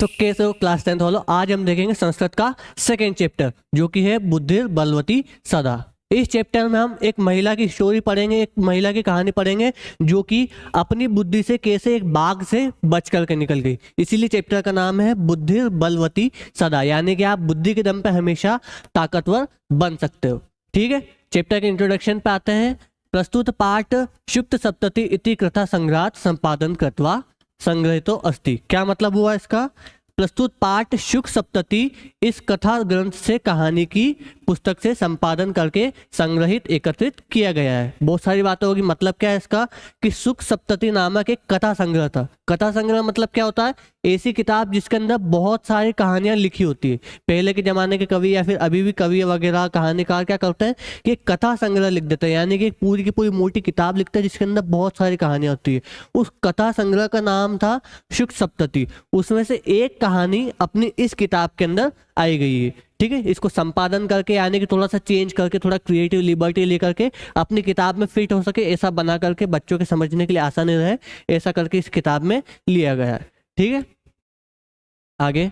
तो कैसे हो क्लास 10th वालों, आज हम देखेंगे संस्कृत का सेकंड चैप्टर जो कि है बुद्धिर बलवती सदा। इस चैप्टर में हम एक महिला की स्टोरी पढ़ेंगे, एक महिला की कहानी पढ़ेंगे जो कि अपनी बुद्धि से कैसे एक बाघ से बच करके निकल गई। इसीलिए चैप्टर का नाम है बुद्धिर बलवती सदा, यानी कि आप बुद्धि के दम पे हमेशा ताकतवर बन सकते हो। ठीक है, चैप्टर के इंट्रोडक्शन पे आते हैं। प्रस्तुत पाठ शुक्त सप्तति इति कृथा संग्रहात संपादन कृत्वा संग्रहितो अस्ति। क्या मतलब हुआ इसका? प्रस्तुत पाठ शुक सप्तति इस कथा ग्रंथ से कहानी की पुस्तक से संपादन करके संग्रहित एकत्रित किया गया है। बहुत सारी बातें होगी। मतलब क्या है इसका कि शुक सप्तति नामक एक कथा संग्रह था। कथा संग्रह मतलब क्या होता है? ऐसी किताब जिसके अंदर बहुत सारी कहानियां लिखी होती है। पहले के जमाने के कवि या फिर अभी भी कवि वगैरह कहानीकार क्या करते हैं कि कथा संग्रह लिख देते हैं, यानी कि पूरी की पूरी मोटी किताब लिखते हैं जिसके अंदर बहुत सारी कहानियां होती है। उस कथा संग्रह का नाम था शुक सप्तति। उसमें से एक कहानी अपनी इस किताब के अंदर आई गई है। ठीक है, इसको संपादन करके यानी कि थोड़ा सा चेंज करके, थोड़ा क्रिएटिव लिबर्टी लेकर के अपनी किताब में फिट हो सके ऐसा बना करके बच्चों के समझने के लिए आसानी रहे, ऐसा करके इस किताब में लिया गया है। ठीक है, आगे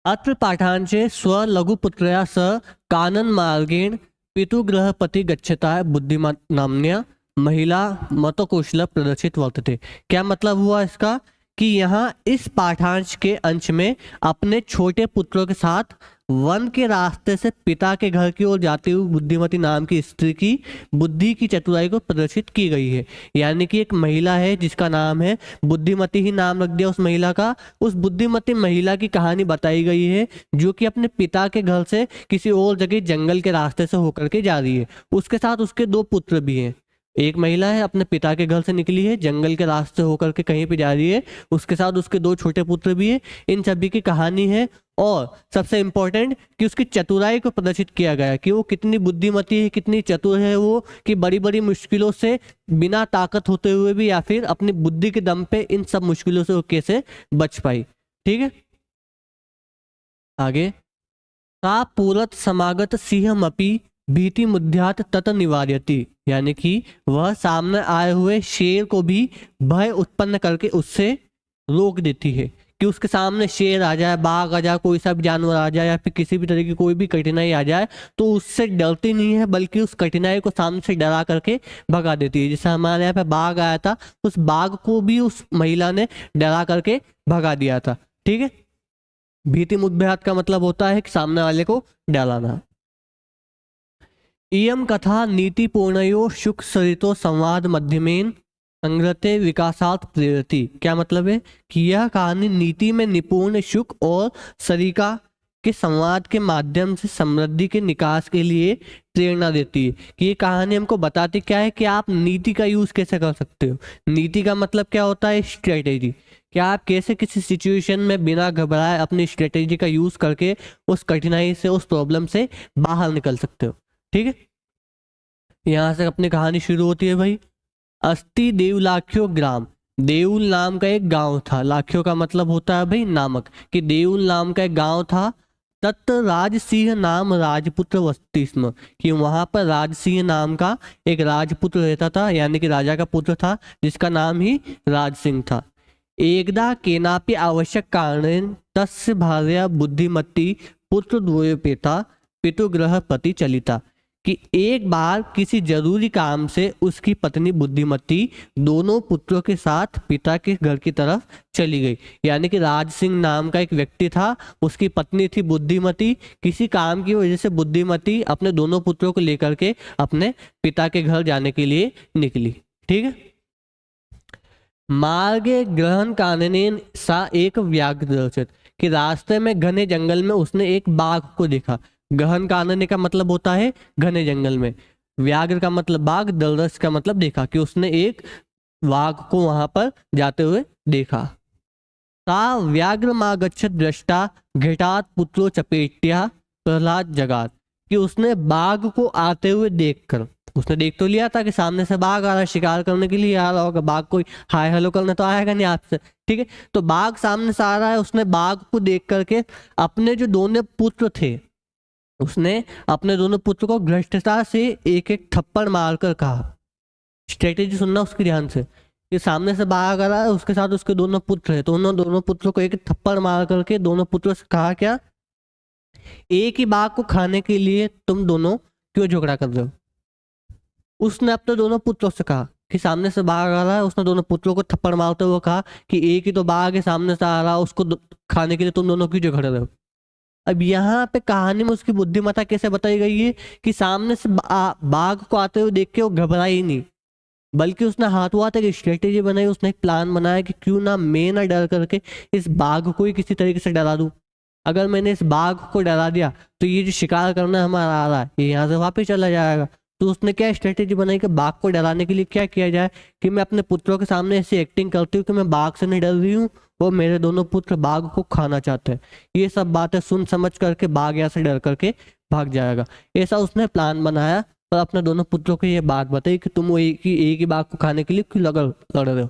अत्र पाठांचे स्व लघुपुत्रया स कानन मार्गेण पितुगृहपति गच्छता बुद्धिमान नाम्न्या महिला मतकौशल प्रदर्शित वर्तते। क्या मतलब हुआ इसका कि यहाँ इस पाठांश के अंश में अपने छोटे पुत्रों के साथ वन के रास्ते से पिता के घर की ओर जाती हुई बुद्धिमती नाम की स्त्री की बुद्धि की चतुराई को प्रदर्शित की गई है। यानी कि एक महिला है जिसका नाम है बुद्धिमती, ही नाम रख दिया उस महिला का। उस बुद्धिमती महिला की कहानी बताई गई है जो कि अपने पिता के घर से किसी और जगह जंगल के रास्ते से होकर के जा रही है। उसके साथ उसके दो पुत्र भी हैं। एक महिला है अपने पिता के घर से निकली है, जंगल के रास्ते होकर के कहीं पे जा रही है, उसके साथ उसके दो छोटे पुत्र भी है। इन सभी की कहानी है और सबसे इंपॉर्टेंट कि उसकी चतुराई को प्रदर्शित किया गया कि वो कितनी बुद्धिमती है, कितनी चतुर है वो, कि बड़ी बड़ी मुश्किलों से बिना ताकत होते हुए भी या फिर अपनी बुद्धि के दम पे इन सब मुश्किलों से वो कैसे बच पाई। ठीक है, आगे सा पूरत समागत सिंहमपि भीति मुद्यात तत निवार्यति, यानी कि वह सामने आए हुए शेर को भी भय उत्पन्न करके उससे रोक देती है। कि उसके सामने शेर आ जाए, बाघ आ जाए, कोई सा भी जानवर आ जाए या फिर किसी भी तरह की कोई भी कठिनाई आ जाए तो उससे डरती नहीं है, बल्कि उस कठिनाई को सामने से डरा करके भगा देती है। जैसे हमारे यहाँ पे बाघ आया था, उस बाघ को भी उस महिला ने डरा करके भगा दिया था। ठीक है, भीति मुद्यात का मतलब होता है कि सामने वाले को डराना। इयम कथा नीतिपूर्णयो शुक सरितो संवाद मध्यमेन संग्रहते विकासात् प्रेरति। क्या मतलब है कि यह कहानी नीति में निपुण शुक और सरिका के संवाद के माध्यम से समृद्धि के निकास के लिए प्रेरणा देती है। कि ये कहानी हमको बताती क्या है कि आप नीति का यूज कैसे कर सकते हो। नीति का मतलब क्या होता है? स्ट्रेटेजी। क्या आप कैसे किसी सिचुएशन में बिना घबराए अपनी स्ट्रेटेजी का यूज करके उस कठिनाई से, उस प्रॉब्लम से बाहर निकल सकते हो। ठीक है, यहां से अपनी कहानी शुरू होती है। भाई, अस्ति देवलाख्यो ग्राम, देउल नाम का एक गांव था। लाख्यो का मतलब होता है भाई नामक, कि देउल नाम का एक गांव था। तत् राजसिंह नाम राजपुत्र वसति स्म, कि वहां पर राजसिंह नाम का एक राजपुत्र रहता था, यानी कि राजा का पुत्र था जिसका नाम ही राजसिंह था। एकदा केनापि आवश्यक कारणेन तस्य भार्या बुद्धिमती पुत्र द्वयोपेता पितुगृह प्रति चलिता, कि एक बार किसी जरूरी काम से उसकी पत्नी बुद्धिमती दोनों पुत्रों के साथ पिता के घर की तरफ चली गई। यानी कि राज सिंह नाम का एक व्यक्ति था, उसकी पत्नी थी बुद्धिमती। किसी काम की वजह से बुद्धिमती अपने दोनों पुत्रों को लेकर के अपने पिता के घर जाने के लिए निकली। ठीक है, मार्गे ग्रहण काननेन सा एक व्याघ्र दर्शित, कि रास्ते में घने जंगल में उसने एक बाघ को देखा। गहन कानने का मतलब होता है घने जंगल में, व्याघ्र का मतलब बाघ, दलरस का मतलब देखा, कि उसने एक बाघ को वहां पर जाते हुए देखा। सा व्याघ्र मागच्छत दृष्टा घटात पुत्रो चपेट्या प्रहलाद जगात, कि उसने बाघ को आते हुए देखकर, उसने देख तो लिया था कि सामने से बाघ आ रहा है, शिकार करने के लिए आ रहा होगा। बाघ कोई हाय हेलो करने तो आएगा नहीं आपसे। ठीक है, तो बाघ सामने से आ रहा है, उसने बाघ को देख करके अपने जो दोनों पुत्र थे, उसने अपने दोनों पुत्र को घृष्टता से एक एक थप्पड़ मारकर कहा। स्ट्रेटेजी सुनना उसकी ध्यान से, ये सामने से बाघ आ रहा है, उसके साथ उसके दोनों पुत्र है, तो उन्होंने दोनों पुत्रों को एक थप्पड़ मार करके दोनों पुत्रों से कहा क्या, एक ही बाघ को खाने के लिए तुम दोनों क्यों झगड़ा कर रहे हो। उसने अपने दोनों पुत्रों से कहा कि सामने से बाघ आ रहा है, उसने दोनों पुत्रों को थप्पड़ मारते हुए कहा कि एक ही तो बाघ है सामने से आ रहा है, उसको खाने के लिए तुम दोनों क्यों झगड़ रहे हो। अब यहाँ पे कहानी में उसकी बुद्धिमत्ता कैसे बताई गई है कि सामने से बाघ को आते हुए देख के वो घबरा ही नहीं, बल्कि उसने हाथों हाथ एक स्ट्रेटेजी बनाई, उसने एक प्लान बनाया कि क्यों ना मैं ना डर करके इस बाघ को ही किसी तरीके से डरा दूं। अगर मैंने इस बाघ को डरा दिया तो ये जो शिकार करना हमारा आ रहा है ये यहाँ से वापस चला जाएगा। तो उसने क्या स्ट्रेटेजी बनाई कि बाघ को डराने के लिए क्या किया जाए कि मैं अपने पुत्रों के सामने ऐसी एक्टिंग करती हूँ कि मैं बाघ से नहीं डर रही हूँ और मेरे दोनों पुत्र बाघ को खाना चाहते हैं। ये सब बातें सुन समझ करके बाघ यहाँ से डर करके भाग जाएगा। ऐसा उसने प्लान बनाया और अपने दोनों पुत्रों को ये बात बताई कि तुम वो एक ही बाघ को खाने के लिए क्यों लड़ रहे हो।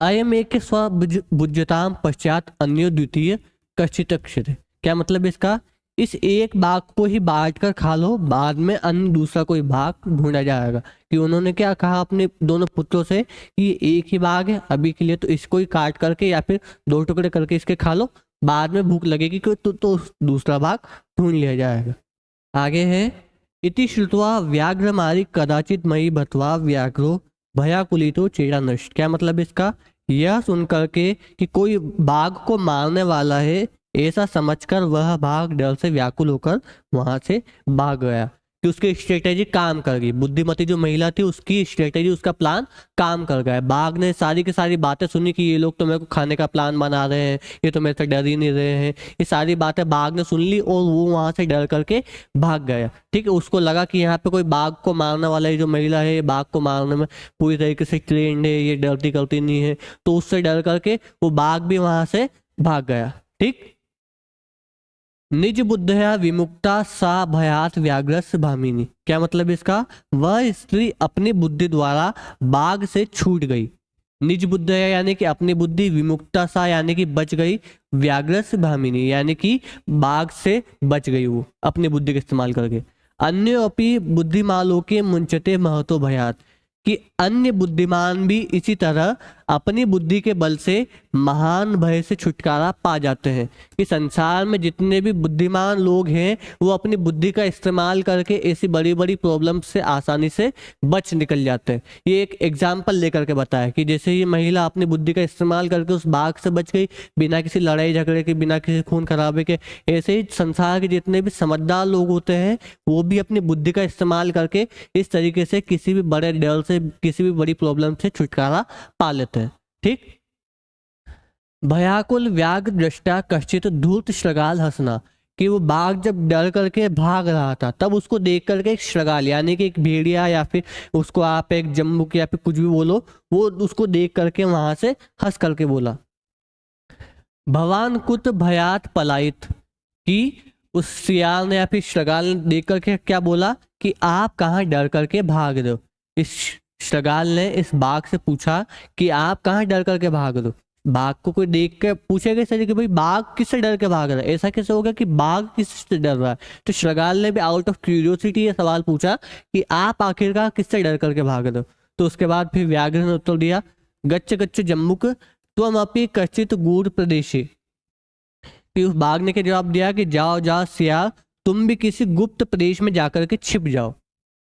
अयम एक स्वबुज्यताम पश्चात अन्य द्वितीय कश्चित क्षित। क्या मतलब इसका, इस एक बाघ को ही बांट कर खा लो, बाद में अन्य दूसरा कोई बाघ ढूंढा जाएगा। कि उन्होंने क्या कहा अपने दोनों पुत्रों से कि ये एक ही बाघ है अभी के लिए, तो इसको ही काट करके या फिर दो टुकड़े करके इसके खा लो, बाद में भूख लगेगी तो दूसरा बाघ ढूंढ लिया जाएगा। आगे है इति श्रुत्वा व्याघ्रमारी कदाचित मयि बत्वा व्याघ्रो भयाकुलितो चेरा नष्ट। क्या मतलब इसका, यह सुन करके कि कोई बाघ को मारने वाला है ऐसा समझकर वह बाघ डर से व्याकुल होकर वहां से भाग गया। कि उसकी स्ट्रेटेजी काम कर गई, बुद्धिमती जो महिला थी उसकी स्ट्रेटेजी उसका प्लान काम कर गया। बाघ ने सारी की सारी बातें सुनी कि ये लोग तो मेरे को खाने का प्लान बना रहे हैं, ये तो मेरे से डर ही नहीं रहे हैं, ये सारी बातें बाघ ने सुन ली और वो वहां से डर करके भाग गया। ठीक है, उसको लगा कि यहाँ पे कोई बाघ को मारने वाला है, जो महिला है ये बाघ को मारने में पूरी तरीके से ट्रेंड है, ये डरती करती नहीं है, तो उससे डर करके वो बाघ भी वहां से भाग गया। ठीक, निज बुद्धया विमुक्ता सा भयात व्याघ्रस्य भामिनी। क्या मतलब इसका, वह स्त्री अपनी बुद्धि द्वारा बाघ से छूट गई। निज बुद्धया यानी कि अपनी बुद्धि, विमुक्ता सा यानी कि बच गई, व्याघ्रस्य भामिनी यानी कि बाघ से बच गई वो अपनी बुद्धि का इस्तेमाल करके। अन्य अपनी बुद्धिमालों के मुंचते महतो भयात, कि अन्य बुद्धिमान भी इसी तरह अपनी बुद्धि के बल से महान भय से छुटकारा पा जाते हैं। कि संसार में जितने भी बुद्धिमान लोग हैं वो अपनी बुद्धि का इस्तेमाल करके ऐसी बड़ी बड़ी प्रॉब्लम से आसानी से बच निकल जाते हैं। ये एक एग्जाम्पल लेकर के बताया कि जैसे ये महिला अपनी बुद्धि का इस्तेमाल करके उस बाघ से बच गई बिना किसी लड़ाई झगड़े के, बिना किसी खून खराबे के, ऐसे ही संसार के जितने भी समझदार लोग होते हैं वो भी अपनी बुद्धि का इस्तेमाल करके इस तरीके से किसी भी बड़े डर से, किसी भी बड़ी प्रॉब्लम से छुटकारा पा लेते हैं। ठीक, भयाकुल व्याघ्र दृष्टा कश्चित धूर्त श्रगाल हंसना। कि वो बाघ जब डर करके भाग रहा था तब उसको देख करके एक श्रगाल यानी कि एक भेड़िया या फिर उसको आप एक जम्बुक या फिर कुछ भी बोलो, वो उसको देख करके वहां से हंस करके बोला, भवान कुत भयात पलायित। कि उस सियाल ने या फिर श्रगाल ने देख करके क्या बोला कि आप कहाँ डर करके भाग रहे हो। इस श्रगाल ने इस बाघ से पूछा कि आप कहाँ डर करके भाग रहे हो। बाघ को कोई देख के पूछेगा इस कि भाई बाघ किससे डर के भाग रहा है, ऐसा कैसे होगा कि बाघ किससे डर रहा है। तो श्रगाल ने भी आउट ऑफ क्यूरियोसिटी ये सवाल पूछा कि आप आखिरकार किससे डर करके भाग रहे हो। तो उसके बाद फिर व्याघ्र ने उत्तर दिया, गच्छ गच्छ जम्मुक त्वम अपि कश्चित गूढ़ प्रदेशी। फिर उस बाघ ने क्या जवाब दिया कि जाओ जाओ सियाल, तुम भी किसी गुप्त प्रदेश में जाकर के छिप जाओ।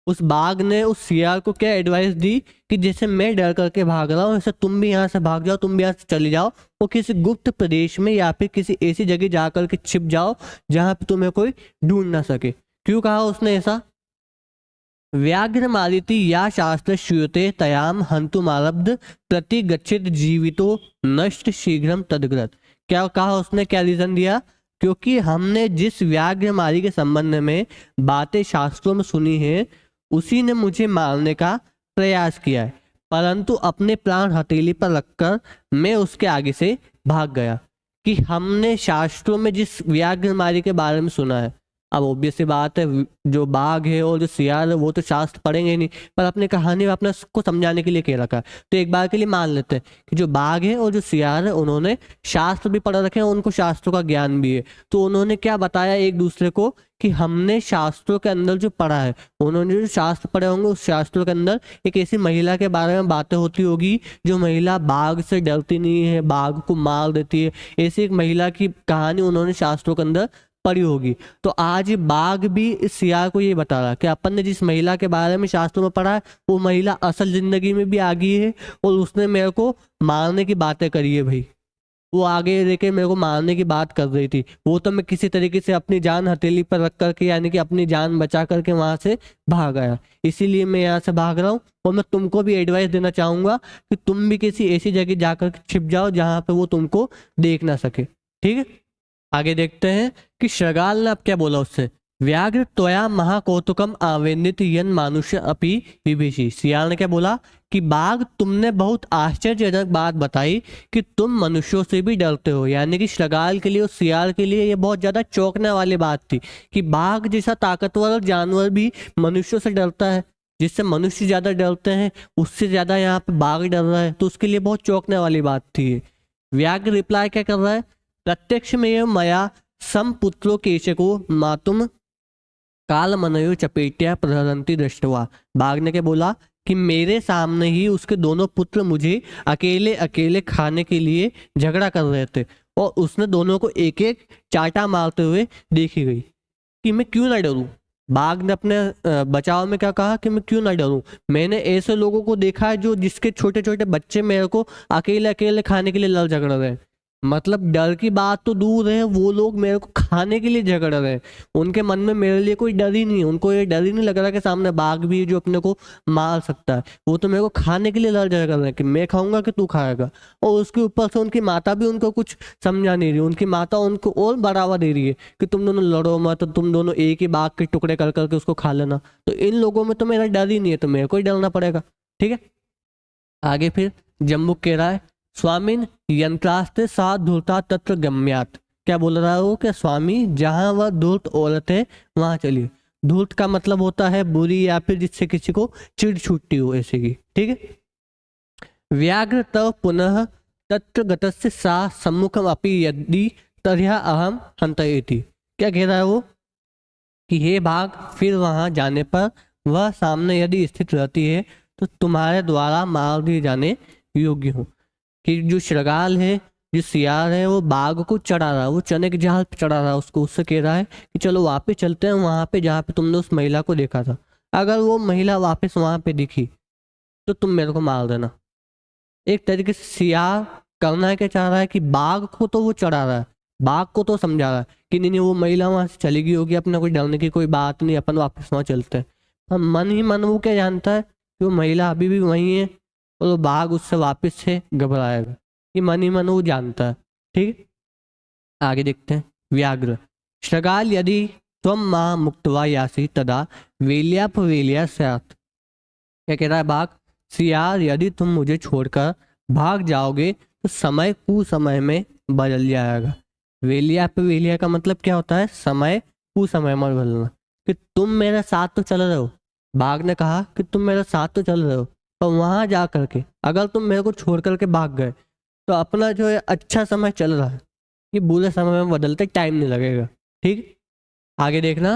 उस बाघ ने उस सियाल को क्या एडवाइस दी कि जैसे मैं डर करके भाग रहा हूँ वैसे तुम भी यहाँ से भाग जाओ, तुम भी यहाँ से चले जाओ और किसी गुप्त प्रदेश में या फिर किसी ऐसी जगह जाकर के छिप जाओ जहाँ पे तुम्हें कोई ढूंढ ना सके। क्यों कहा उसने ऐसा, व्याघ्र मारिति या शास्त्र श्रूयते तयाम हंतुमारब्ध प्रति गच्छित जीवितो नष्ट शीघ्रम तदग्रत। क्या कहा उसने, क्या रीजन दिया, क्योंकि हमने जिस व्याघ्र मारी के संबंध में बातें शास्त्रों में सुनी है उसी ने मुझे मारने का प्रयास किया है, परंतु अपने प्राण हथेली पर रखकर मैं उसके आगे से भाग गया। कि हमने शास्त्रों में जिस व्याघ्र मारी के बारे में सुना है अब ऑब्वियस सी बात है, जो बाघ है और जो सियार है वो तो शास्त्र पढ़ेंगे नहीं, पर अपने कहानी में अपने को समझाने के लिए कह रखा है। तो एक बार के लिए मान लेते हैं कि जो बाघ है और जो सियार है उन्होंने शास्त्र भी पढ़ रखे हैं, उनको शास्त्रों का ज्ञान भी है। तो उन्होंने क्या बताया एक दूसरे को कि हमने शास्त्रों के अंदर जो पढ़ा है, उन्होंने जो शास्त्र पढ़े होंगे उस शास्त्रों के अंदर एक ऐसी महिला के बारे में बातें होती होगी जो महिला बाघ से डरती नहीं है, बाघ को मार देती है। ऐसी एक महिला की कहानी उन्होंने शास्त्रों के अंदर पड़ी होगी। तो आज बाघ भी इस सियार को ये बता रहा कि अपन ने जिस महिला के बारे में शास्त्रों में पढ़ा है वो महिला असल जिंदगी में भी आ गई है और उसने मेरे को मारने की बातें करी है भाई। वो आगे लेके मेरे को मारने की बात कर रही थी, वो तो मैं किसी तरीके से अपनी जान हथेली पर रख करके यानी कि अपनी जान बचा करके वहां से भाग आया, इसीलिए मैं यहाँ से भाग रहा हूँ। और मैं तुमको भी एडवाइस देना चाहूंगा कि तुम भी किसी ऐसी जगह जाकर छिप जाओ जहां पे वो तुमको देख ना सके। ठीक है, आगे देखते हैं कि शृगाल ने अब क्या बोला उससे। व्याघ्र त्वया महाकौतुकम आवेदित यन मानुष्य अपि विभीषी। सियाल ने क्या बोला कि बाघ तुमने बहुत आश्चर्यजनक बात बताई कि तुम मनुष्यों से भी डरते हो। यानी कि शृगाल के लिए और सियाल के लिए ये बहुत ज्यादा चौंकने वाली बात थी कि बाघ जैसा ताकतवर जानवर भी मनुष्यों से डरता है, जिससे मनुष्य ज्यादा डरते हैं उससे ज्यादा यहाँ पे बाघ डर रहा है, तो उसके लिए बहुत चौंकने वाली बात थी ये। व्याघ्र रिप्लाई क्या कर रहा है, प्रत्यक्ष में मया समपुत्रो केशको मातुम काल मनयो चपेटिया प्रहरंती दृष्टवा। बाघ ने क्या बोला कि मेरे सामने ही उसके दोनों पुत्र मुझे अकेले अकेले खाने के लिए झगड़ा कर रहे थे और उसने दोनों को एक एक चाटा मारते हुए देखी गई कि मैं क्यों ना डरूं। बाघ ने अपने बचाव में क्या कहा कि मैं क्यों ना डरूं, मैंने ऐसे लोगों को देखा है जो जिसके छोटे छोटे बच्चे मेरे को अकेले अकेले खाने के लिए लड़ झगड़ रहे हैं। मतलब डर की बात तो दूर है, वो लोग मेरे को खाने के लिए झगड़ रहे हैं, उनके मन में मेरे लिए कोई डर ही नहीं है, उनको ये डर ही नहीं लग रहा कि सामने बाघ भी है जो अपने को मार सकता है। वो तो मेरे को खाने के लिए लड़ झगड़ रहे हैं कि मैं खाऊंगा कि तू खाएगा। और उसके ऊपर से उनकी माता भी उनको कुछ समझा नहीं रही, उनकी माता उनको और बढ़ावा दे रही है कि तुम दोनों लड़ो मत, तो तुम दोनों एक ही बाघ के टुकड़े कर करके उसको खा लेना। तो इन लोगों में तो मेरा डर ही नहीं है, तो मेरे को ही डरना पड़ेगा। ठीक है, आगे फिर जम्बुक कह रहा है स्वामीन यंत्रास्ते सा धूर्ता तत्र गम्यात। क्या बोल रहा है वो कि स्वामी जहां वह धूर्त औरत है वहां चलिए। धूर्त का मतलब होता है बुरी या फिर जिससे किसी को चिढ़ छूटती हो ऐसे की। ठीक है, व्याघ्र तव पुनः तत्र गतस्य सा सम्मुखम अपि यदि तर्या अहम हंतयेति। क्या कह रहा है वो कि हे बाघ फिर वहां जाने पर वह सामने यदि स्थित रहती है तो तुम्हारे द्वारा मार दिए जाने योग्य हूँ। कि जो शृगाल है, जो सियार है, वो बाघ को चढ़ा रहा है, वो चने के जहाज पे चढ़ा रहा है उसको, उससे कह रहा है कि चलो वापस चलते हैं वहां पे जहाँ पे तुमने उस महिला को देखा था। अगर वो महिला वापस वहां पे दिखी तो तुम मेरे को मार देना। एक तरीके से सियार करना है क्या चाह रहा है कि बाघ को तो वो चढ़ा रहा है, बाघ को तो समझा रहा है कि नहीं नहीं वो महिला वहां से चली गई होगी, अपना कोई डरने की कोई बात नहीं, अपन वापस वहां चलते हैं। पर मन ही मन वो क्या जानता है कि वो महिला अभी भी वहीं है और वो बाघ उससे वापस से घबराएगा, कि मन ही मन वो जानता है। ठीक है, आगे देखते हैं। व्याघ्र शृगाल यदि त्वम मां मुक्तवा यासी तदा वेल्या स्यात्। क्या कह रहा है बाघ, सियार यदि तुम मुझे छोड़कर भाग जाओगे तो समय कुसमय में बदल जाएगा। वेलिया का मतलब क्या होता है, समय कुसमय में बदलना। कि तुम मेरे साथ तो चल रहे हो, बाघ ने कहा कि तुम मेरे साथ तो चल रहे हो, पर वहां जा करके अगर तुम मेरे को छोड़ करके भाग गए तो अपना जो है अच्छा समय चल रहा है ये बुरे समय में बदलते टाइम नहीं लगेगा। ठीक, आगे देखना।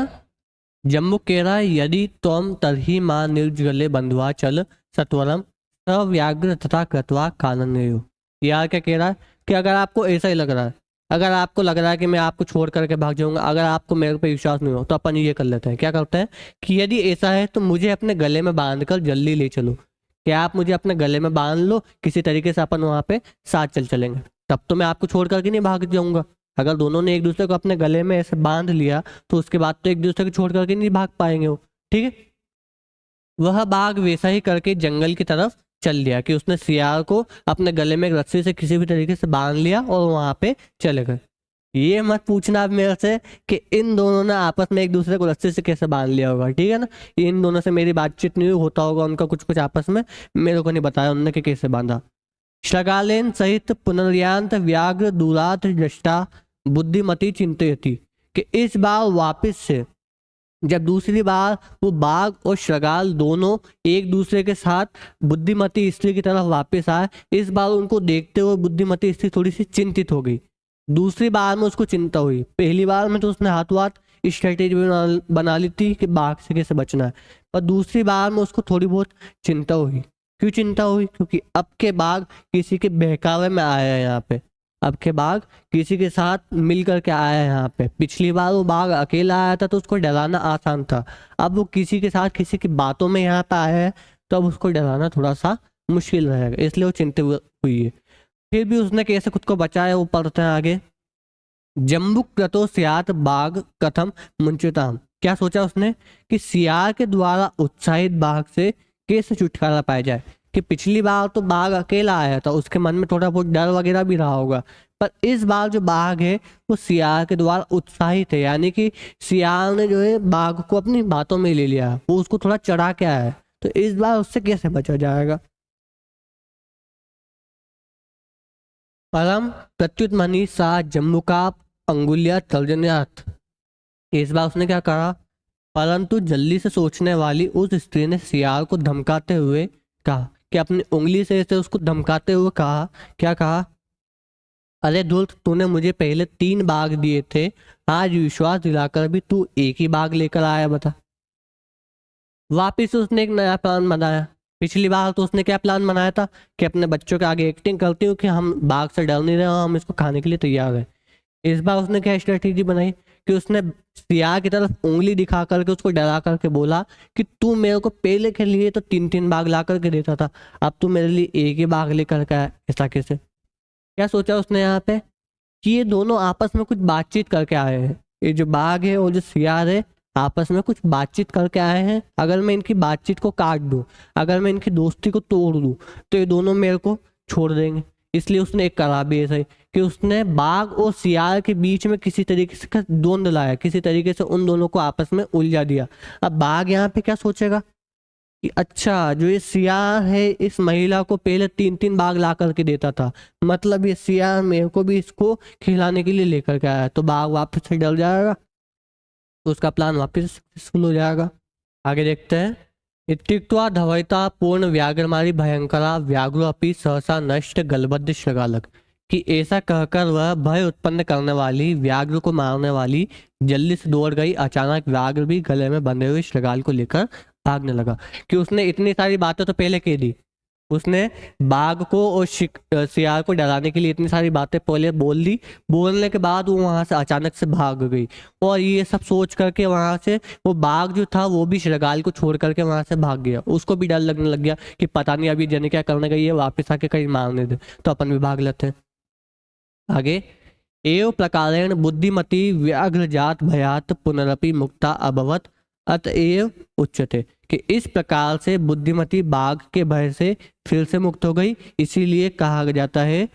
जम्बुक कह रहा है यदि त्वम तरही मां निर्जले बंधुआ चल सत्वरम सव्याग्र तथा कृत्वा कानन्यो। यार क्या कह रहा है कि अगर आपको ऐसा ही लग रहा है, अगर आपको लग रहा है कि मैं आपको छोड़ करके भाग जाऊंगा, अगर आपको मेरे पे विश्वास नहीं हो तो अपन ये कर लेते हैं। क्या करते हैं कि यदि ऐसा है तो मुझे अपने गले में बांध कर जल्दी ले चलो, क्या आप मुझे अपने गले में बांध लो, किसी तरीके से अपन वहां पे साथ चलेंगे, तब तो मैं आपको छोड़ करके नहीं भाग जाऊंगा। अगर दोनों ने एक दूसरे को अपने गले में ऐसे बांध लिया तो उसके बाद तो एक दूसरे को छोड़ करके नहीं भाग पाएंगे वो। ठीक है, वह बाघ वैसा ही करके जंगल की तरफ चल दिया कि उसने सियार को अपने गले में एक रस्सी से किसी भी तरीके से बांध लिया और वहां पे चले गए। ये मत पूछना अब मेरे से कि इन दोनों ने आपस में एक दूसरे को रस्सी से कैसे बांध लिया होगा, ठीक है ना। इन दोनों से मेरी बातचीत नहीं होता होगा, उनका कुछ कुछ आपस में, मेरे को नहीं बताया उन्होंने कि कैसे बांधा। शृगालेन सहित पुनर्यांत व्याघ्र दूरात दृष्टा बुद्धिमती चिंतयति। कि इस बार वापस से जब दूसरी बार वो बाघ और शगाल दोनों एक दूसरे के साथ बुद्धिमती स्त्री की तरफ वापस आए, इस बार उनको देखते हुए बुद्धिमती स्त्री थोड़ी सी चिंतित हो गई। दूसरी बार में उसको चिंता हुई, पहली बार में तो उसने हाथों हाथ स्ट्रेटेजी बना ली थी कि बाघ से कैसे बचना है, पर दूसरी बार में उसको थोड़ी बहुत चिंता हुई। क्यों चिंता हुई? क्योंकि अब के बाघ किसी के बहकावे में आए हैं यहाँ पे, अब के बाघ किसी के साथ मिल करके आया है यहाँ पे। पिछली बार वो बाघ अकेला आया था तो उसको डराना आसान था, अब वो किसी के साथ किसी की बातों में यहाँ पे आया है तो अब उसको डराना थोड़ा सा मुश्किल रहेगा, इसलिए वो चिंतित हुई है। फिर भी उसने कैसे खुद को बचाया वो पढ़ते हैं आगे। जम्बुक क्रतो स्यात् बाघ कथम मुंचिताम। क्या सोचा उसने कि सियार के द्वारा उत्साहित बाघ से कैसे छुटकारा पाया जाए। कि पिछली बार तो बाघ अकेला आया था, उसके मन में थोड़ा बहुत डर वगैरह भी रहा होगा, पर इस बार जो बाघ है वो सियार के द्वारा उत्साहित है, यानी कि सियार ने जो है बाघ को अपनी बातों में ले लिया, वो उसको थोड़ा चढ़ा के आया है, तो इस बार उससे कैसे बचा जाएगा। परम प्रत्युत मनी सा जम्मुका अंगुलिया तर्जन्यात। इस बार उसने क्या कहा, परंतु जल्दी से सोचने वाली उस स्त्री ने सियार को धमकाते हुए कहा कि अपनी उंगली से ऐसे उसको धमकाते हुए कहा, क्या कहा, अरे धूर्त, तूने मुझे पहले 3 बाघ दिए थे, आज विश्वास दिलाकर भी तू एक ही बाघ लेकर आया, बता। वापिस उसने एक नया प्लान बनाया। पिछली बार तो उसने क्या प्लान बनाया था कि अपने बच्चों के आगे एक्टिंग करती हूँ कि हम बाघ से डर नहीं रहे, हम इसको खाने के लिए तैयार हैं। इस बार उसने क्या स्ट्रेटेजी बनाई कि उसने सियार की तरफ उंगली दिखा करके उसको डरा करके बोला कि तू मेरे को पहले के लिए तो 3-3 बाघ ला करके देता था, अब तू मेरे लिए एक ही बाघ लेकर के आया। ऐसा कैसे? क्या सोचा उसने यहाँ पे कि ये दोनों आपस में कुछ बातचीत करके आए हैं, ये जो बाघ है और जो सियार है आपस में कुछ बातचीत करके आए हैं। अगर मैं इनकी बातचीत को काट दूं, अगर मैं इनकी दोस्ती को तोड़ दूं, तो ये दोनों मेरे को छोड़ देंगे। इसलिए उसने एक करा भी ऐसा ही कि उसने बाघ और सियार के बीच में किसी तरीके से का द्वंद लाया, किसी तरीके से उन दोनों को आपस में उलझा दिया। अब बाघ यहाँ पे क्या सोचेगा कि अच्छा, जो ये सियार है इस महिला को पहले 3-3 बाघ ला करके देता था, मतलब ये सियार मेरे को भी इसको खिलाने के लिए लेकर के आया, तो बाघ वापस से डर जाएगा, तो उसका प्लान वापस सक्सेसफुल हो जाएगा। आगे देखते हैं। इत्युक्त्वा धवैता पूर्ण व्याघ्रमारी भयंकरा व्याघ्रो अपि सहसा नष्ट गलबद्ध शृगालक। कि ऐसा कहकर वह भय उत्पन्न करने वाली व्याघ्र को मारने वाली जल्दी से दौड़ गई। अचानक व्याघ्र भी गले में बंधे हुए शृगाल को लेकर भागने लगा। कि उसने इतनी सारी बातें तो पहले कह दी, उसने बाघ को और सियार को डराने के लिए इतनी सारी बातें पहले बोल दी, बोलने के बाद वो वहां से अचानक से भाग गई, और ये सब सोच करके वहां से वो बाघ जो था वो भी शृगाल को छोड़ करके वहां से भाग गया। उसको भी डर लगने लग गया कि पता नहीं अभी जने क्या करने गई है, वापस आके कहीं मारने दे, तो अपन भी भाग लेते हैं। आगे, एव प्रकारेण बुद्धिमती व्याघ्र जात भयात पुनरपि मुक्ता अभवत अतएव उच्यते। कि इस प्रकार से बुद्धिमती बाघ के भय से फिर से मुक्त हो गई, इसीलिए कहा जाता है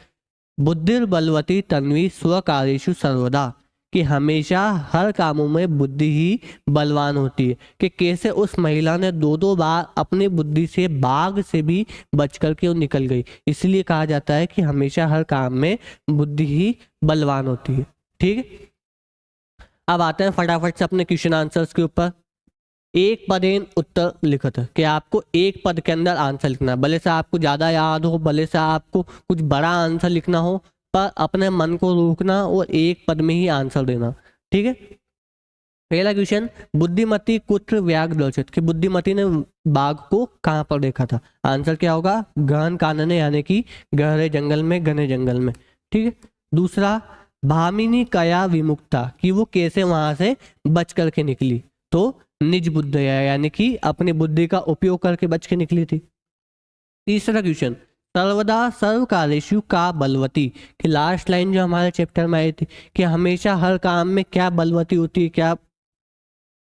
बुद्धिर बलवती तन्वी स्वकार्येषु सर्वदा। कि हमेशा हर कामों में बुद्धि ही बलवान होती है। कि कैसे उस महिला ने 2-2 बार अपनी बुद्धि से बाघ से भी बच करके वो निकल गई, इसलिए कहा जाता है कि हमेशा हर काम में बुद्धि ही बलवान होती है। ठीक है, अब आते हैं फटाफट से अपने क्वेश्चन आंसर्स के ऊपर। एक पदेन उत्तर लिखत है कि आपको एक पद के अंदर आंसर लिखना है, भले से आपको ज्यादा याद हो, भले से आपको कुछ बड़ा आंसर लिखना हो, पर अपने मन को रोकना और एक पद में ही आंसर देना। ठीक है, पहला क्वेश्चन, बुद्धिमती कुत्र व्याघ्र दर्शित। कि बुद्धिमती ने बाघ को कहाँ पर देखा था। आंसर क्या होगा, गहन कानने, यानी कि गहरे जंगल में, घने जंगल में। ठीक है, दूसरा, भामिनी कया विमुक्ता। कि वो कैसे वहां से बच करके निकली, तो निज बुद्धया, यानी कि अपनी बुद्धि का उपयोग करके बच के निकली थी। तीसरा क्वेश्चन, सर्वदा सर्व कार्येषु का बलवती। कि लास्ट लाइन जो हमारे चैप्टर में आई थी कि हमेशा हर काम में क्या बलवती होती है, क्या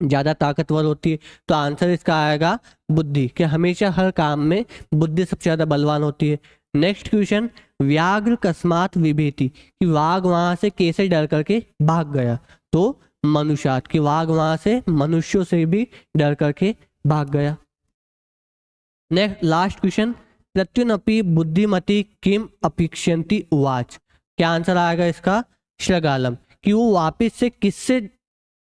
ज्यादा ताकतवर होती है, तो आंसर इसका आएगा बुद्धि। कि हमेशा हर काम में बुद्धि सबसे ज्यादा बलवान होती है। नेक्स्ट क्वेश्चन, व्याघ्र कस्मात विभेति। कि वाघ वहां से कैसे डर करके भाग गया, तो मनुष्यात। कि वाघ वहां से मनुष्यों से भी डर करके भाग गया। नेक्स्ट लास्ट क्वेश्चन, प्रत्युनपि बुद्धिमती किम अपेक्षन्ति उवाच। क्या आंसर आएगा इसका, शृगालम। कि वो वापिस से किससे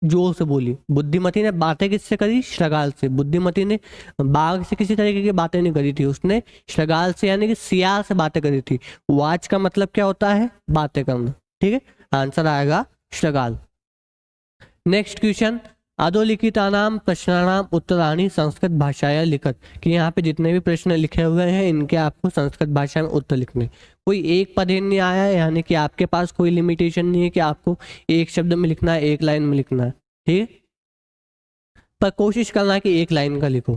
जोर से बोली। बुद्धिमती ने बातें किससे करी? श्रगाल से। बुद्धिमती ने बाघ से किसी तरीके की बातें नहीं करी थी, उसने श्रगाल से यानी कि सियार से बातें करी थी। वाच का मतलब क्या होता है? बातें करना। ठीक है, आंसर आएगा श्रगाल। नेक्स्ट क्वेश्चन, अधोलिखितानाम प्रश्नानाम उत्तराणि संस्कृत भाषाया लिखत, कि यहाँ पे जितने भी प्रश्न लिखे हुए हैं इनके आपको संस्कृत भाषा में उत्तर लिखने। कोई एक पद नहीं आया है, यानी कि आपके पास कोई लिमिटेशन नहीं है कि आपको एक शब्द में लिखना है, एक लाइन में लिखना है। ठीक है, पर कोशिश करना है कि एक लाइन का लिखो।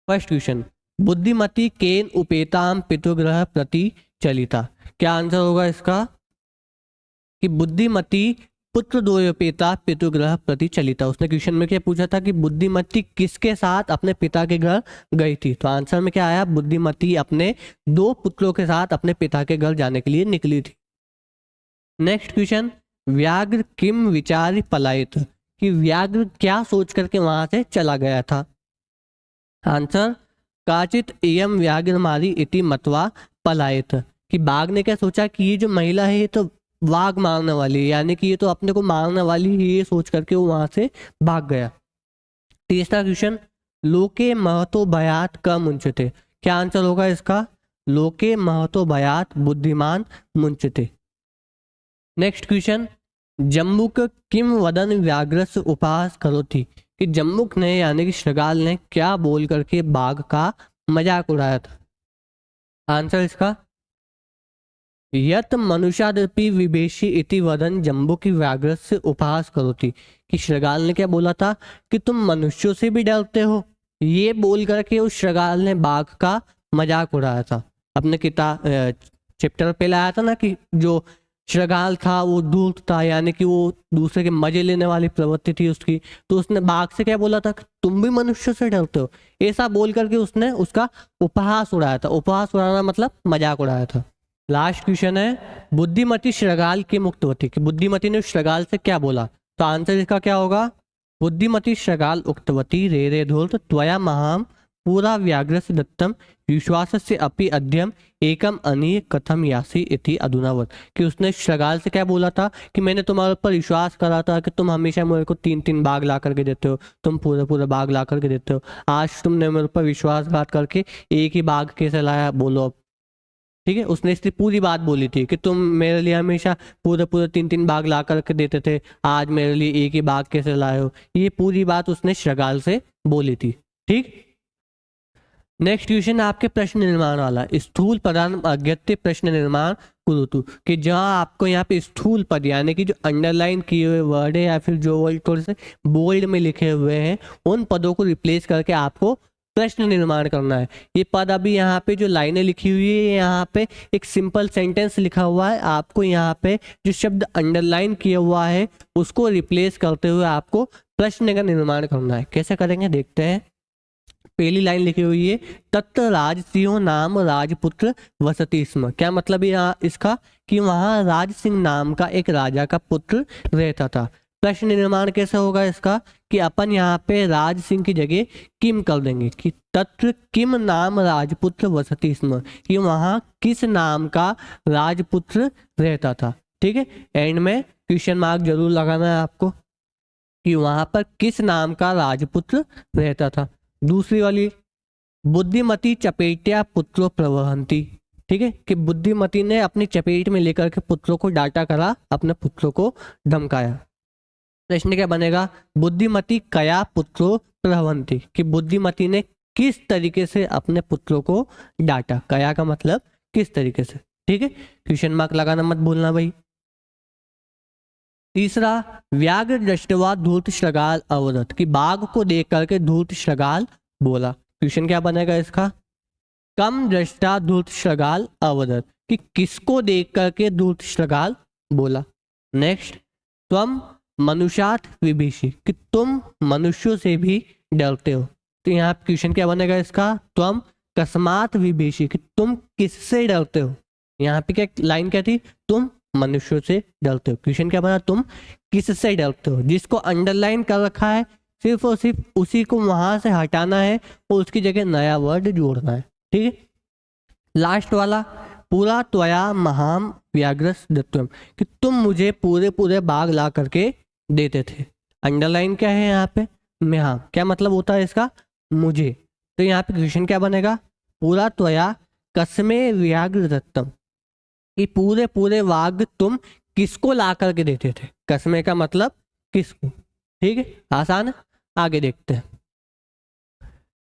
फर्स्ट क्वेश्चन, बुद्धिमती केन उपेताम पितुग्रह प्रति चलिता, क्या आंसर होगा इसका? कि बुद्धिमती पुत्र द्वयोपेता पितुग्रह प्रति चलिता। उसने क्वेश्चन में क्या पूछा था कि बुद्धिमती किसके साथ अपने पिता के घर गई थी, तो आंसर में क्या आया? बुद्धिमती अपने 2 पुत्रों के साथ अपने पिता के घर जाने के लिए निकली थी। नेक्स्ट क्वेश्चन, व्याघ्र किम विचार पलायित, कि व्याघ्र क्या सोच करके वहां से चला गया था? आंसर, काचित इयम व्याघ्र मारी इति मतवा पलायित, कि बाघ ने क्या सोचा कि ये जो महिला है ये तो वाघ मारने वाली है, यानी कि ये तो अपने को मारने वाली है, ये सोच करके वो वहां से भाग गया। तीसरा क्वेश्चन, लोके महतो भयात क मुंचते, क्या आंसर होगा इसका? लोके महतो भयात बुद्धिमान मुंचते। नेक्स्ट क्वेश्चन, जम्बुक किम वदन व्याघ्रस उपहास करो थी, कि जम्बुक ने यानी कि श्रगाल ने क्या बोल करके बाघ का मजाक उड़ाया था? आंसर इसका, यत मनुष्यादपि विभेषी इति वदन जम्बुक व्याघ्रस्य उपहास करोति, कि श्रगाल ने क्या बोला था? कि तुम मनुष्यों से भी डरते हो। ये बोल करके उस श्रगाल ने बाघ का मजाक उड़ाया था। अपने किताब चैप्टर पे लाया था ना कि जो श्रगाल था वो धूर्त था, यानी कि वो दूसरे के मजे लेने वाली प्रवृत्ति थी उसकी। तो उसने बाघ से क्या बोला था? तुम भी मनुष्य से डरते हो। ऐसा बोल करके उसने उसका उपहास उड़ाया था। उपहास उड़ाना मतलब मजाक उड़ाया था। लास्ट क्वेश्चन है, बुद्धिमती श्रगाल की मुक्तवती, कि बुद्धिमती ने श्रगाल से क्या बोला? तो आंसर इसका क्या होगा? बुद्धिमती श्रगाल उक्तवती रे रे धूर्त त्वया महाम पूरा व्याघ्र से दत्तम विश्वास से अपि अध्यम एकम अनीय कथम यासी इति अधुनावत, कि उसने श्रगाल से क्या बोला था? कि मैंने तुम्हारे ऊपर विश्वास करा था कि तुम हमेशा मेरे को 3-3 बाघ ला करके देते हो, तुम पूरे पूरे बाघ ला करके देते हो। आज तुमने मेरे ऊपर विश्वासघात करके एक ही बाघ कैसे लाया, बोलो अब। ठीक है, उसने इसलिए पूरी बात बोली थी कि तुम मेरे लिए हमेशा पूरे पूरे 3-3 बाघ ला करके देते थे, आज मेरे लिए एक ही बाघ कैसे लाए हो। ये पूरी बात उसने श्रगाल से बोली थी। ठीक, नेक्स्ट क्वेश्चन आपके प्रश्न निर्माण वाला, स्थूल पदान अज्ञत्य प्रश्न निर्माण कुरुतु, कि जहाँ आपको यहाँ पे स्थूल पद यानी कि जो अंडरलाइन किए हुए वर्ड है या फिर जो वर्ड थोड़े से बोल्ड में लिखे हुए हैं उन पदों को रिप्लेस करके आपको प्रश्न निर्माण करना है। ये पद अभी यहाँ पे जो लाइनें लिखी हुई है यहाँ पे एक सिंपल सेंटेंस लिखा हुआ है, आपको यहाँ पे जो शब्द अंडरलाइन किया हुआ है उसको रिप्लेस करते हुए आपको प्रश्न का निर्माण करना है। कैसे करेंगे देखते हैं। पहली लाइन लिखी हुई है, तत्र राजसिंह नाम राजपुत्र वसति स्म, क्या मतलब है यहाँ इसका? कि वहां राज सिंह नाम का एक राजा का पुत्र रहता था। प्रश्न निर्माण कैसे होगा इसका? कि अपन यहाँ पे राज सिंह की जगह किम कर देंगे, कि तत्र किम नाम राजपुत्र वसति स्म, कि वहां किस नाम का राजपुत्र रहता था। ठीक है, एंड में क्वेश्चन मार्क जरूर लगाना है आपको कि वहां पर किस नाम का राजपुत्र रहता था। दूसरी वाली, बुद्धिमती चपेटिया पुत्रो प्रवहंती, ठीक है, कि बुद्धिमती ने अपनी चपेट में लेकर के पुत्रों को डांटा करा, अपने पुत्रों को धमकाया। प्रश्न क्या बनेगा? बुद्धिमती कया पुत्रो प्रवहंती, कि बुद्धिमती ने किस तरीके से अपने पुत्रों को डांटा। कया का मतलब किस तरीके से। ठीक है, क्वेश्चन मार्क लगाना मत भूलना भाई। तीसरा, व्याघ्र दृष्टवा धूर्त श्रगाल अवदत, कि बाघ को देख करके धूर्त श्रगाल बोला। क्वेश्चन क्या बनेगा इसका? कम दृष्टा धूर्त श्रगाल अवदत, कि किसको देख करके धूर्त श्रगाल बोला। नेक्स्ट, तुम मनुष्यात विभीषी, कि तुम मनुष्यों से भी डरते हो। तो यहाँ क्वेश्चन क्या बनेगा इसका? तुम कस्मात विभीषी, कि तुम किससे डरते हो। यहाँ पे क्या लाइन क्या थी? तुम मनुष्यों से डरते हो। क्वेश्चन क्या बना? तुम किससे डरते हो। जिसको अंडरलाइन कर रखा है सिर्फ और सिर्फ उसी को वहां से हटाना है और उसकी जगह नया वर्ड जोड़ना है। ठीक है, लास्ट वाला, पूरा त्वया महाम व्याघ्रस दत्तम, कि तुम मुझे पूरे पूरे बाघ ला करके देते थे। अंडरलाइन क्या है यहाँ पे, में, हाँ, क्या मतलब होता है इसका, मुझे। तो यहाँ पे क्वेश्चन क्या बनेगा, पूरा त्वया कस्मे व्याघ्र दत्तम, कि पूरे पूरे वाघ तुम किसको ला करके देते थे। कस्मे का मतलब किसको, ठीक है, आसान है। आगे देखते हैं।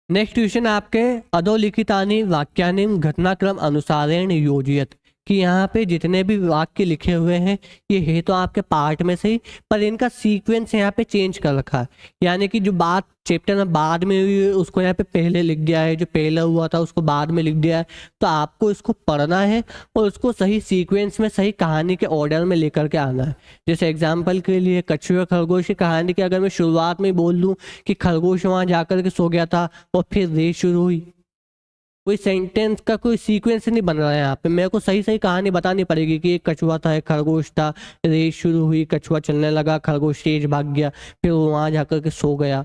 नेक्स्ट क्वेश्चन आपके अधोलिखितानि वाक्यानि घटनाक्रम अनुसारेण योजयत, कि यहाँ पे जितने भी वाक्य लिखे हुए हैं ये है तो आपके पार्ट में से ही, पर इनका सीक्वेंस यहाँ पे चेंज कर रखा है। यानी कि जो बात चैप्टर में बाद में हुई है उसको यहाँ पे पहले लिख दिया है, जो पहले हुआ था उसको बाद में लिख दिया है। तो आपको इसको पढ़ना है और उसको सही सीक्वेंस में, सही कहानी के ऑर्डर में लेकर के आना है। जैसे एग्जाम्पल के लिए कछुए खरगोश की कहानी की अगर मैं शुरुआत में बोल दूँ कि खरगोश वहाँ जाकर के सो गया था और फिर रेस शुरू हुई, कोई सेंटेंस का कोई सीक्वेंस नहीं बन रहा है। यहाँ पे मेरे को सही सही कहानी बतानी पड़ेगी कि एक कछुआ था, एक खरगोश था, रेस शुरू हुई, कछुआ चलने लगा, खरगोश तेज भाग गया, फिर वो वहाँ जाकर के सो गया,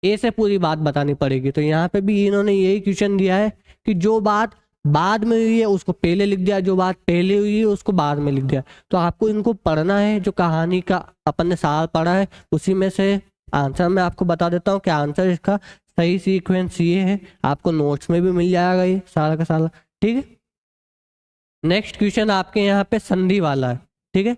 ऐसे पूरी बात बतानी पड़ेगी। तो यहाँ पे भी इन्होंने यही क्वेश्चन दिया है कि जो बात बाद में हुई है उसको पहले लिख दिया, जो बात पहले हुई है उसको बाद में लिख दिया। तो आपको इनको पढ़ना है, जो कहानी का अपन ने सार पढ़ा है उसी में से आंसर मैं आपको बता देता हूँ कि आंसर इसका सही सीक्वेंस ये है। आपको नोट्स में भी मिल जाएगा ये सारा का सारा, ठीक है। नेक्स्ट क्वेश्चन आपके यहाँ पे संधि वाला है, ठीक है।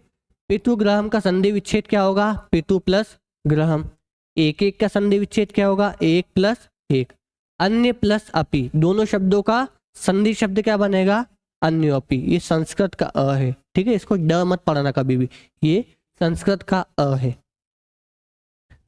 पितु ग्रहम का संधि विच्छेद क्या होगा, पितु प्लस ग्रहम। एक एक का संधि विच्छेद क्या होगा, एक प्लस एक। अन्य प्लस अपि, दोनों शब्दों का संधि शब्द क्या बनेगा, अन्य अपि। ये संस्कृत का अ है, ठीक है, इसको ड मत पढ़ना कभी भी, ये संस्कृत का अ है।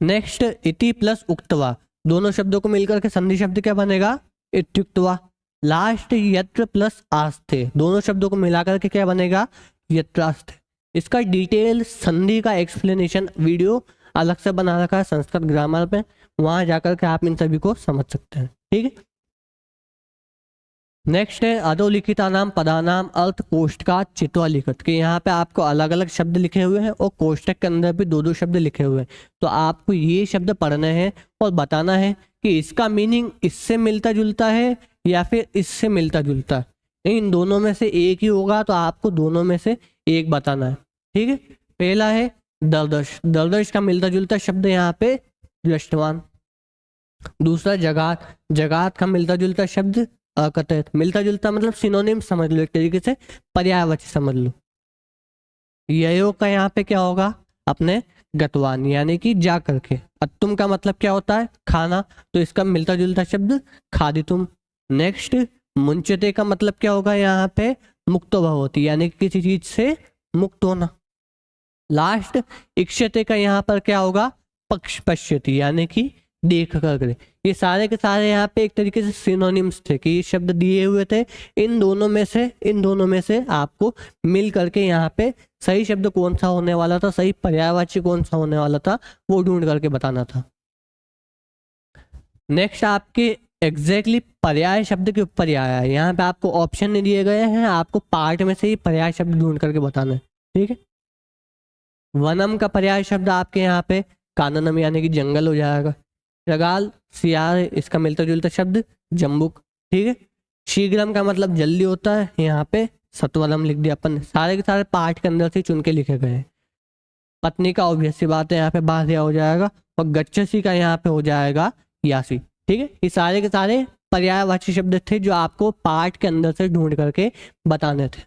नेक्स्ट इति प्लस उक्तवा, दोनों शब्दों को मिलकर के संधि शब्द क्या बनेगा, इत्युक्तवा। लास्ट यत्र प्लस आस्थे, दोनों शब्दों को मिलाकर के क्या बनेगा, यत्रास्थे। इसका डिटेल संधि का एक्सप्लेनेशन वीडियो अलग से बना रखा है संस्कृत ग्रामर पे, वहां जाकर के आप इन सभी को समझ सकते हैं, ठीक है। नेक्स्ट है अधोलिखिता नाम पदानाम अर्थ कोष्ठका चित्वा लिखत, कि यहाँ पे आपको अलग अलग शब्द लिखे हुए हैं और कोष्ठक के अंदर भी दो दो शब्द लिखे हुए हैं। तो आपको ये शब्द पढ़ने हैं और बताना है कि इसका मीनिंग इससे मिलता जुलता है या फिर इससे मिलता जुलता है। इन दोनों में से एक ही होगा तो आपको दोनों में से एक बताना है, ठीक है। पहला है दर्दश, दर्दश का मिलता जुलता शब्द यहाँ पे दृष्टवान। दूसरा जगात, जगात का मिलता जुलता शब्द अकथित। मिलता जुलता मतलब सिनोनिम समझ लो, एक तरीके से पर्यायवाची समझ लो। ययो का यहाँ पे क्या होगा, अपने गतवान यानी कि जा करके। अत्तुम का मतलब क्या होता है, खाना, तो इसका मिलता जुलता शब्द खादितुम। नेक्स्ट मुंचते का मतलब क्या होगा, यहाँ पे मुक्त भवति यानी कि किसी चीज से मुक्त होना। लास्ट इक्षते का यहाँ पर क्या होगा, पक्ष पश्यति यानी कि देख कर करे। ये सारे के सारे यहाँ पे एक तरीके से सिनोनिम्स थे कि ये शब्द दिए हुए थे। इन दोनों में से आपको मिल करके यहाँ पे सही शब्द कौन सा होने वाला था, सही पर्यायवाची कौन सा होने वाला था, वो ढूंढ करके बताना था। नेक्स्ट आपके एग्जैक्टली पर्याय शब्द के ऊपर ही आया है। यहाँ पे आपको ऑप्शन नहीं दिए गए हैं, आपको पार्ट में से ही पर्याय शब्द ढूंढ करके बताना है, ठीक है। वनम का पर्याय शब्द आपके यहाँ पे काननम यानी कि जंगल हो जाएगा। शगाल सियार, इसका मिलता जुलता शब्द जम्बुक, ठीक है। शीघ्रम का मतलब जल्दी होता है, यहाँ पे सत्वरम लिख दिया अपन। सारे के सारे पार्ट के अंदर से चुन के लिखे गए हैं। पत्नी का ऑब्वियस सी बात है यहाँ पे बाधिया हो जाएगा, और गच्छसी का यहाँ पे हो जाएगा यासी, ठीक है। ये सारे के सारे पर्यायवाची शब्द थे जो आपको पार्ट के अंदर से ढूंढ करके बताने थे।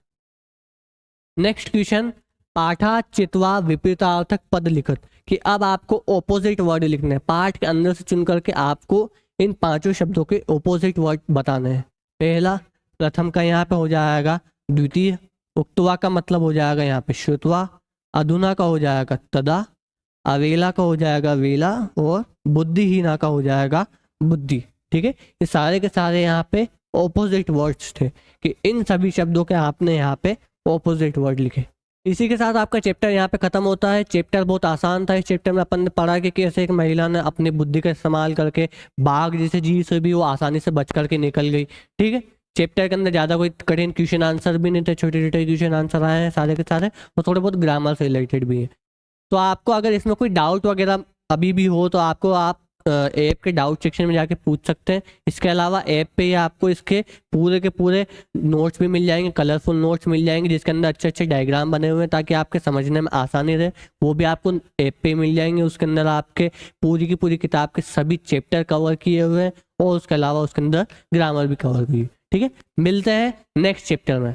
नेक्स्ट क्वेश्चन, पाठा चित्वा विपरीतार्थक पद लिखत, कि अब आपको ऑपोजिट वर्ड लिखना है। पाठ के अंदर से चुन करके आपको इन पांचों शब्दों के ऑपोजिट वर्ड बताने हैं। पहला प्रथम का यहाँ पे हो जाएगा द्वितीय, उक्तवा का मतलब हो जाएगा यहाँ पे श्रुतवा, अधुना का हो जाएगा तदा, अवेला का हो जाएगा वेला, और बुद्धिहीना का हो जाएगा बुद्धि, ठीक है। ये सारे के सारे यहाँ पे ऑपोजिट वर्ड्स थे कि इन सभी शब्दों के आपने यहाँ पे ऑपोजिट वर्ड लिखे। इसी के साथ आपका चैप्टर यहाँ पे खत्म होता है। चैप्टर बहुत आसान था। इस चैप्टर में अपन ने पढ़ा कि कैसे एक महिला ने अपनी बुद्धि का इस्तेमाल करके बाघ जैसे जीव से भी वो आसानी से बच करके निकल गई, ठीक है। चैप्टर के अंदर ज़्यादा कोई कठिन क्वेश्चन आंसर भी नहीं थे, छोटे छोटे क्वेश्चन आंसर आए हैं सारे के सारे, और थोड़े बहुत ग्रामर से रिलेटेड भी है। तो आपको अगर इसमें कोई डाउट वगैरह अभी भी हो तो आप ऐप के डाउट सेक्शन में जाके पूछ सकते हैं। इसके अलावा ऐप पे ही आपको इसके पूरे के पूरे नोट्स भी मिल जाएंगे, कलरफुल नोट्स मिल जाएंगे जिसके अंदर अच्छे अच्छे डायग्राम बने हुए हैं ताकि आपके समझने में आसानी रहे, वो भी आपको ऐप पे मिल जाएंगे। उसके अंदर आपके पूरी की पूरी किताब के सभी चैप्टर कवर किए हुए हैं और उसके अलावा उसके अंदर ग्रामर भी कवर हुई है। ठीक है, मिलते हैं नेक्स्ट चैप्टर में।